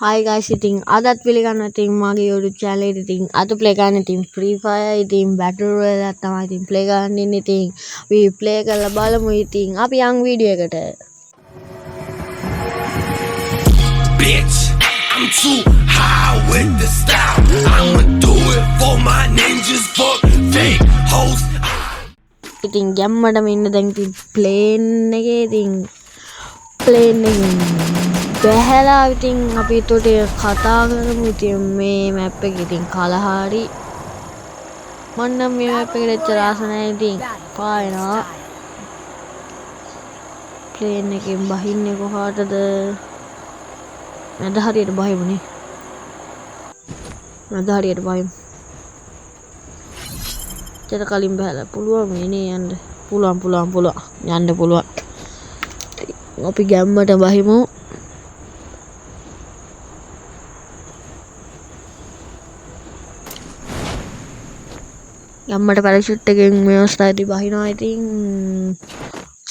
Hi guys, ඉතින් අදත් පිළිගන්නවා ඉතින් මගේ YouTube channel එකට ඉතින් අද play කරන්න ඉතින් Free Fire ඉතින් Battle Royale තමයි ඉතින් play කරන්න ඉන්නේ ඉතින් we play කරලා බලමු ඉතින් අපි යන් වීඩියෝ එකට. Bitch, I'm too high with the style. I'ma do it for my ninjas, fuck fake hoes. ඉතින් ගැම්මටම ඉන්න දැන් ඉතින් plane එකේ ඉතින් plane එකෙන් බැහැලා ඉතින් අපි උඩට කතා කරමු ඉතින් මේ මැප් එක ඉතින් කලහාරි මම නම් මේ මැප් එකට එච්චර ආස නැහැ ඉතින් පායනවා ප්ලේන් එකෙන් බහින්නේ කොහාටද මැද හරියට බහිමුනේ මැද හරියට බහිමු චර කලින් බහලා පුළුවන් මේ යන්න පුළුවන් යන්න පුළුවන් අපි ගැම්මට බහිමු යම්මට පැරෂුට් එකෙන් මේ අවස්ථාවේදී බහිනවා ඉතින්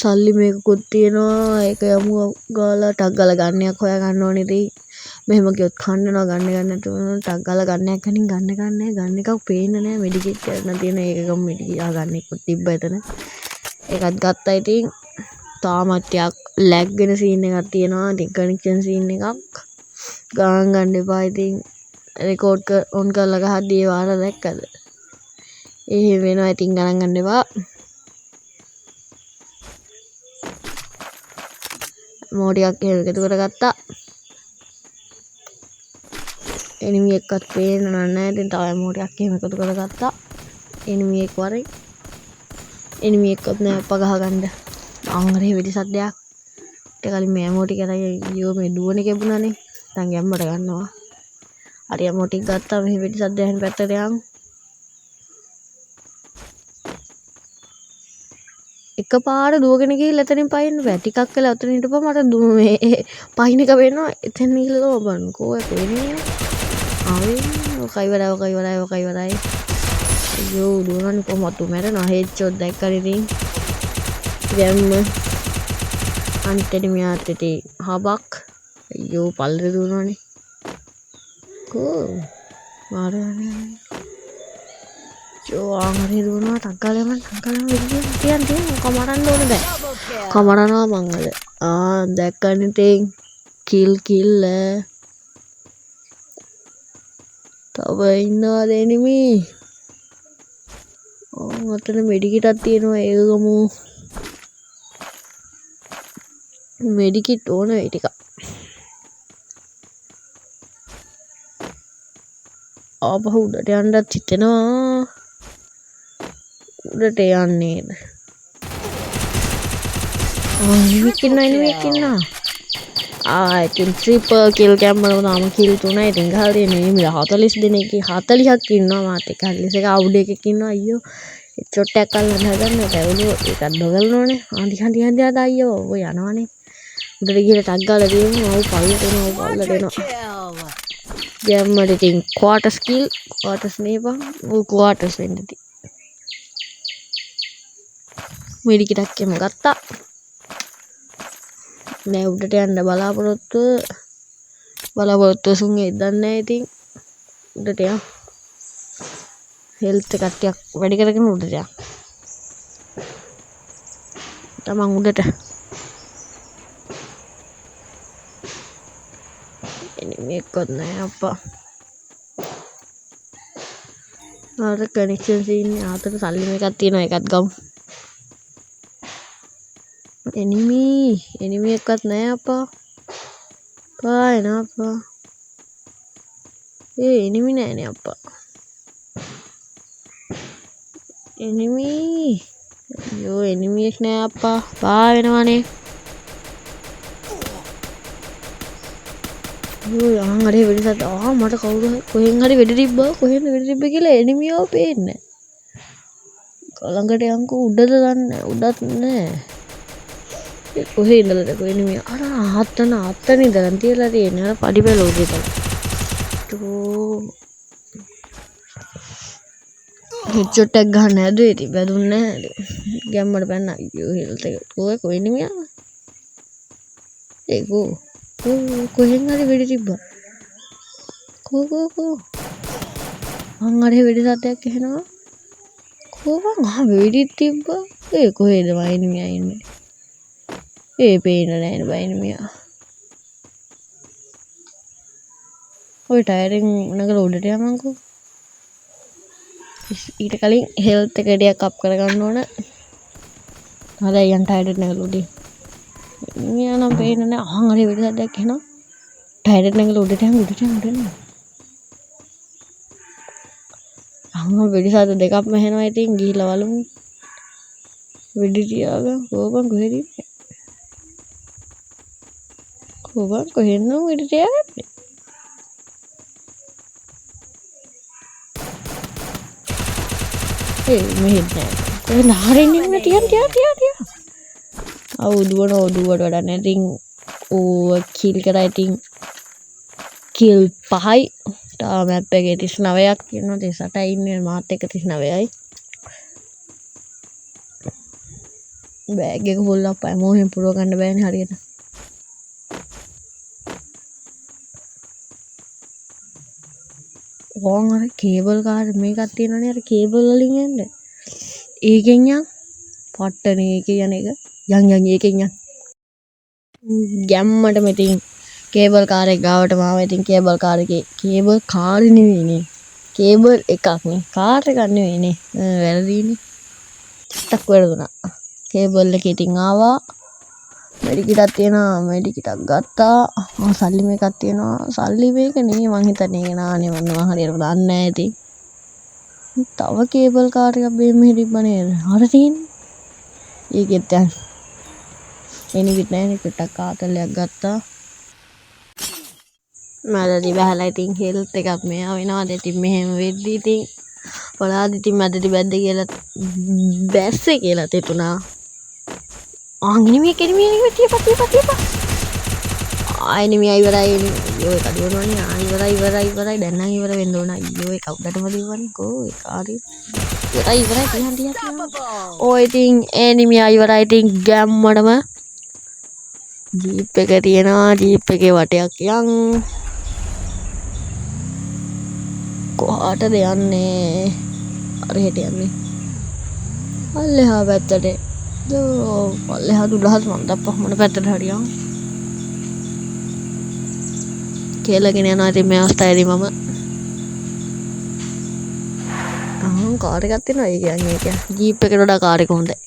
සල්ලි මේකකුත් තියෙනවා ඒක යමු ගාලා ටක් ගාලා ගන්නයක් හොයා ගන්න ඕනේ ඉතින් මෙහෙම කිව්වොත් කන්නනවා ගන්න නැතුව ටක් ගාලා ගන්නයක් කනින් ගන්න එකක් පේන්නේ නැහැ මෙඩිකේට් කරන්න තියෙන ඒකකම මෙඩිකේට් ගන්න එකක් තිබ්බ එතන ඒකත් ගත්තා ඉතින් තාමත් ටිකක් ලැග් වෙන සීන් එකක් තියෙනවා ඉතින් කනෙක්ෂන් සීන් එකක් ගන්න එපා ඉතින් රෙකෝඩ් ඔන් කරලා ගහද්දී ඒ වාර දැක්කද එහෙම වෙනවා ඉතින් ගණන් ගන්න එපා මොඩියක් එහෙම එකතු කරගත්තා එනිමි එකක්වත් පේන්න නැහැ ඉතින් තව මොඩියක් එහෙම එකතු කරගත්තා එනිමි එක වරේ එනිමි එකක්වත් නැහැ අප්පා ගහගන්න ආංගරේ වෙඩි සද්දයක් ඊට කලින් මේ මොටි කරා ඊයෝ මේ දුවන කෙබුණානේ දැන් ගැම්මට ගන්නවා හරි මොටික් ගත්තා මේ වෙඩි සද්ද ඇහෙන පැත්තට යන් එකපාර දුවගෙන ගිහිල්ලා එතනින් පයින්න බෑ ටිකක් වෙලා එතන හිටපුවා මට මේ පයින් එක වෙනවා එතන ගිහලා බලන්නකෝ ඒක වෙන්නේ ආවේ ඔකයි වරයි අයියෝ දුවනනේ කොහොමද මැරෙනවා හෙඩ්ෂොට් දැක්කද ඉතින් ගැම්ම අන්තිමට මියාත් ඉතින් හබක් අයියෝ පල්ලේ දුවනනේ කෝ මාරනේ ආංගරේ දුවනවා ටක්කාලම තියන් කමරන්න ඕන බෑ කමරනවා මංගල දැක්කන් ඉතින් කිල් තව ඉන්නවා දෙනිමි අතන මෙඩිකිටක් තියෙනවා ඒක ගමු මෙඩිකිට් ඕන ඒ ටික ආපහු උඩට යන්නත් හිතෙනවා උඩට යන්නේද එනිමි ඉන්නවා ඉතින් ට්‍රිපල් කිල් කැම්මල තාම කිල් 3යි ඉතින් ගහලා තියෙන එනිමි 40 දෙනෙක් 40ක් ඉන්නවා මාත් එක්ක 41 අවුඩ් එකක් ඉන්නවා අයියෝ හෙඩ්ෂොට් එකක් අල්ලන්න හදන්නේ බැලුවෝ ඒකත් නොගලන ඕනේ හඳි අයියෝ ඔය යනවනේ උඩට ගිහලා ටක් ගාලා දෙමු ආව පල්ලට එනවා ගැම්මට ඉතින් ක්වාටර්ස් නේපන් ක්වාටර්ස් වෙන්න ඉතින් මෙඩිකිටක් එම ගත්තා නෑ උඩට යන්න බලාපොරොත්තු සුන්ගේ දන්නේ නැහැ ඉතින් උඩට යන්න හෙල්ත් එකක් ටිකක් වැඩි කරගෙන උඩට යන්න තමන් උඩට එනිමි එක්කත් නැහැ අප්පා ආර කනෙක්ෂන් සීන් ආතට සල්ලි මේකක් තියෙනවා ඒකත් ගමු එනිමි එක්කත් නැහැ අප්පා පායන අප්පා එනිමි නෑනේ අප්පා එනිමි එක් නෑ අප්පා පා වෙනවනේ ආංගරේ වෙඩි සද්ද මට කවුරු කොහෙන් හරි වෙඩි තිබ්බා කියලා එනිමියෝ පේන්නේ ළඟට යන්කෝ උඩද දන්නේ උඩත් නෑ කොහේ ඉඳලාද එනිමිය අර අත්තන ඉඳන් තියලා තියෙන්නේ අර පඩි බැල උඩ ඉඳලා හෙඩ්ෂොට් එකක් ගන්න හැදුවේ ඉතින් වැදුන්නේ නැහැ ගැම්මට පැන්න අයියෝ හෙල්ත් එක කොහෙ එනිමියා ඒකෝ කොහෙන් හරි වෙඩි තිබ්බා කෝ මං අර වෙඩි සද්දයක් ඇහෙනවා කෝවන් වෙඩි තිබ්බා ඒ කොහෙද වයින්මියා ඉන්නේ ඒ පේන නෑනේ වයින්මියා ඔය ටයරින් නගලා උඩට යමන්කෝ ඊට කලින් හෙල්ත් එක ටිකක් අප් කරගන්න ඕන හරි යන් ටයර් එක නගලා උඩින් මියා නම් පේන්නේ නෑ අහන් අර වෙඩි සද්දයක් ඇහෙනවා ටයර් එක නගලා උඩට යන්න අහන් වෙඩි සද්ද දෙකක්ම ඇහෙනවා ඉතින් ගිහිල්ලා බලමු වෙඩි තියාගෙන කෝපන් කොහෙද ඉන්නේ කෝපන් කොහෙන්ද වෙඩි තියාගන්නේ ඒ මෙහෙත් නෑ කොහෙන්ද හරින්නේ නේ තියන් දුවන දුවට වැඩක් නෑ ඉතින් ඕ කිල් කරා ඉතින් කිල් 5යි තා මැප් එකේ 39ක් කියනවා 38යි ඉන්නේ මාත් එක්ක 39යි බෑග් එක ෆුල් අප් මොහෙන් පුරව ගන්න බෑනේ හරියට ඕන් අර කේබල් කාර් මේකක් තියෙනවනේ අර කේබල් වලින් යන්න ඒකෙන් යන් පට්ටනේ ඒකේ යන එක යන් ඒකෙන් යන් ගැම්මට මෙතින් කේබල් කාර් එක ගාවට මාව ඉතින් කේබල් කාර් එකේ කේබල් කාර් නෙවෙයිනේ කේබල් එකක් නේ කාර් එකක් නෙවෙයිනේ වැරදීනේ ටක් වැරදුනා කේබල් එකේ ඉතින් ආවා මෙඩිකිටක් තියෙනවා මෙඩිකිටක් ගත්තා සල්ලි මේකක් තියෙනවා සල්ලි මේක නෙමෙයි මං හිතන්නේ ඒක නානේ මම හරියට දන්නේ නැහැ ඉතින් තව කේබල් කාර් එකක් මෙහෙ තිබ්බනේ අර තියෙන්නේ ඒකෙත් දැන් එනිවිත් නැහැ පිටක් කාතලයක් ගත්තා මැදදී බහලා ඉතින් හෙල්ත් එකක් මෙයා වෙනවා ඉතින් මෙහෙම වෙද්දි ඉතින් පොළාද ඉතින් මැදදී බැද්ද කියලා බැස්සේ කියලා තෙතුණා කෙනෙමිය තියපා ආයෙ ඉවරයි යෝ එක දිනවනේ ඉවරයි දැන් නම් ඉවර වෙන්න ඕන අයියෝ ඒක උඩටම දිවන්නේ කෝ ඒ කාරි ඉවරයි තියන් ඔය ඉතින් එනිමියා ඉවරයි ඉතින් ගැම්මඩම ජීප් එක තියෙනවා ජීප් එකේ වටයක් යන් කොහාටද යන්නේ අරහෙට යන්නේ අල්ලෙහා පැත්තට පල්ලෙහා දුලහත් මන් දප්පා මොන පැත්තට හරියන් කියලාගෙන යනවා ඉතින් මේ අවස්ථාවේදී මම කාර් එකක් තියෙනවා ඒ කියන්නේ ඒක ජීප් එකට වඩා කාර් එක හොඳයි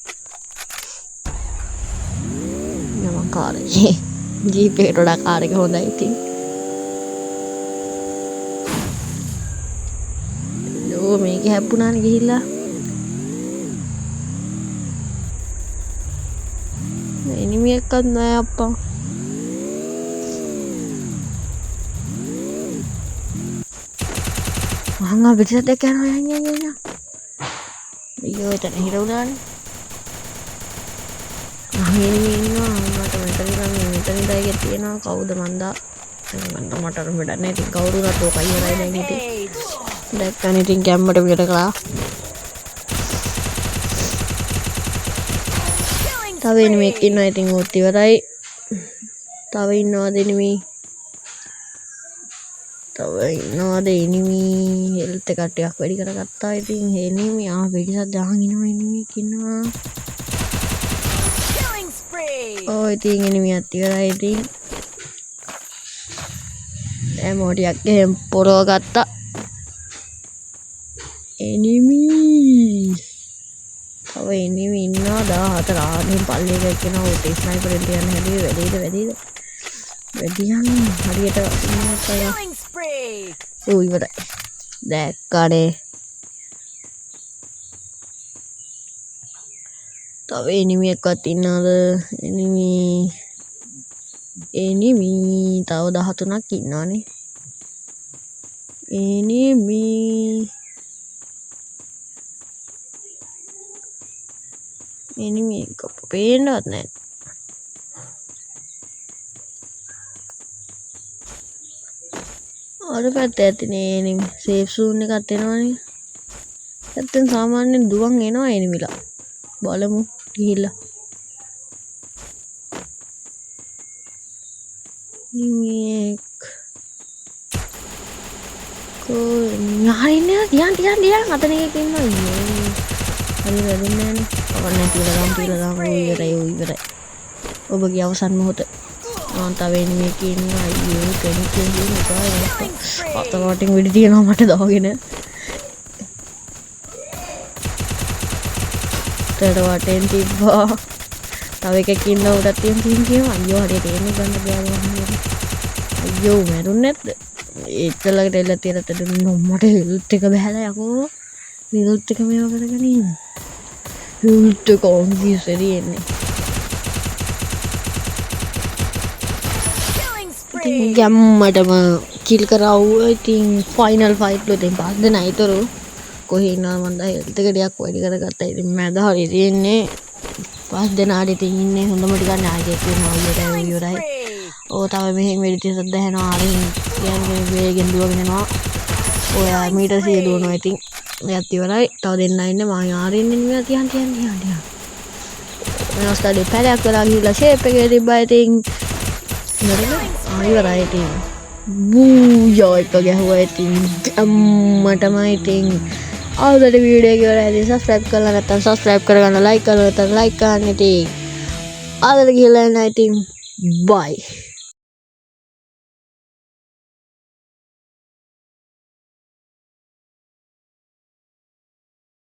මම කාර් ජීප් එකට වඩා කාර් එක හොඳයි ඉතින් ලෝ මේක හැප්පුණානේ ගිහිල්ලා එනිමි එකක් නෑ අප්පා මං පිටිසත් එක්ක යනවා යන් අයියෝ එතන හිර උනානේ එනිමි ඉන්නවා මට මෙතන ඉඳලා එකේ තියෙනවා කවුද මන්දා මට අර වැඩක් නෑ ඉතින් කවුරු උනත් ඕක අයියරයි දැන් ඉතින් දැක්කනේ ඉතින් ගැම්මට පිට කළා තව එනිමෙක් ඉන්නවා ඉතින් උත් ඉවරයි තව ඉන්නවද එනිමි හෙල්ත් එක ටිකක් වැඩි කරගත්තා ඉතින් එනිමි පිටිසත් දාන් ඉනවා එනිමෙක් ඉන්නවා ඔය ඉතින් එනිමියත් ඉවරයි ඉතින් එමෝ ටිකක් ගෙම් පොරව ගත්තා එනිමි තව එනිමි ඉන්නවා 14 ආනේ පල්ලේ එක එක්කෙනා උට ස්නයිපරෙන් තියන්න හැදුවේ වැඩියන් හරියට ඉවරයි දැක්කනේ තව එනිමි එකක්වත් ඉන්නවද එනිමි තව 13ක් ඉන්නවනේ එනිමි එක පේන්නවත් නැහැ අර පැත්තේ ඇතිනේ එනිමි සේෆ් සූන් එකක් එනවනේ නැත්තම් සාමාන්‍යයෙන් දුවන් එනවා එනිමිලා බලමු ගිහිල්ලා එනිමි nyariinnya tiang kata nih kayak mah iya hari nih pokoknya tilang ibarat oh bagi awasan mau tuh nonton bikin ayo kayak gini atau loading video dia nomor tuh gini terwatin tiba tapi kayak kino udah tim ayo hari ini kan ayo merunet itu lagi dari tidak ada nomor itu ke bahasa aku itu ke mana kan ini itu konfus ini jam ada mah kill कराओ I think final fight lo दिन बाद दिन आई तो रो कोई ना बंदा health के dia कोई नहीं करता है मैं तो हरी दिन ने पास दिन आ रही थी इन्हें हम तो मटी का ना आगे क्यों ना ये रहा ओ तावे में मेरी चीज़ सद्दा है ना आ रही यार मेरे गेंदू लोग ने ना ओ यार मीटर से दोनों I think याती वाला तावे दिन ना इन्हें वहाँ आ रही नहीं आती मैं उसका डिफेंड या करा गया शेप पे गया डिब्बा I think ayo writing boo itu क्या हुआ I think मटमा I think और dari वीडियो के बाद सब्सक्राइब करना रहता सब्सक्राइब करना लाइक करना रहता लाइक करने थी और लगी I think bye